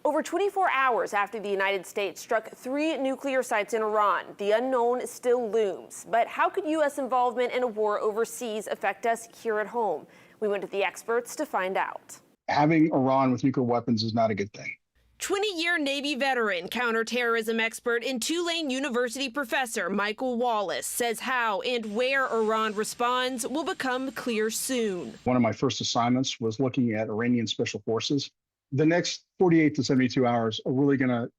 Over 24 hours after the United States struck 3 nuclear sites in Iran, the unknown still looms. But how could U.S. involvement in a war overseas affect us here at home? We went to the experts to find out. Having Iran with nuclear weapons is not a good thing. 20-year Navy veteran, counter-terrorism expert, and Tulane University professor Michael Wallace says how and where Iran responds will become clear soon. One of my first assignments was looking at Iranian special forces. The next 48 to 72 hours are really going to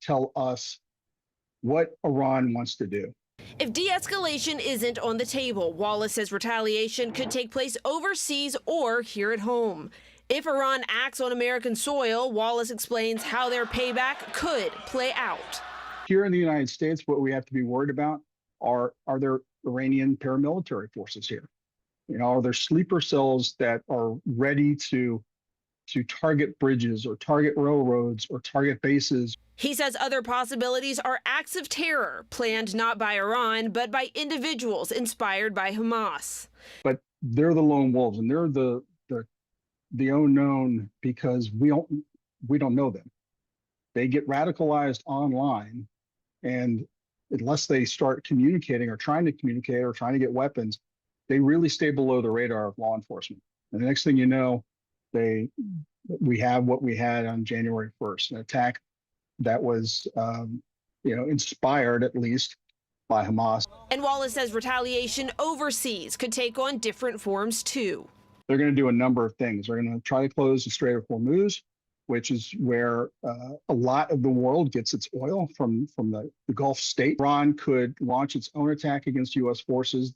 tell us what Iran wants to do. If de-escalation isn't on the table, Wallace says retaliation could take place overseas or here at home. If Iran acts on American soil, Wallace explains how their payback could play out. Here in the United States, what we have to be worried about are there Iranian paramilitary forces here? Are there sleeper cells that are ready to target bridges or target railroads or target bases? He says other possibilities are acts of terror planned not by Iran, but by individuals inspired by Hamas. But they're the lone wolves, and they're the unknown because we don't know them. They get radicalized online, and unless they start communicating or trying to communicate or trying to get weapons, they really stay below the radar of law enforcement. And the next thing you know, we have what we had on January 1st, an attack that was, inspired at least by Hamas. And Wallace says retaliation overseas could take on different forms too. They're going to do a number of things. They're going to try to close the Strait of Hormuz, which is where a lot of the world gets its oil from the Gulf state. Iran could launch its own attack against U.S. forces.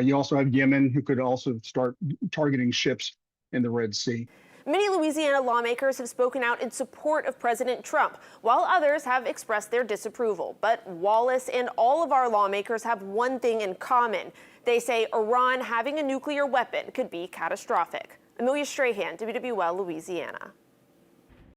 You also have Yemen, who could also start targeting ships in the Red Sea. Many Louisiana lawmakers have spoken out in support of President Trump, while others have expressed their disapproval. But Wallace and all of our lawmakers have one thing in common. They say Iran having a nuclear weapon could be catastrophic. Amelia Strahan, WWL Louisiana.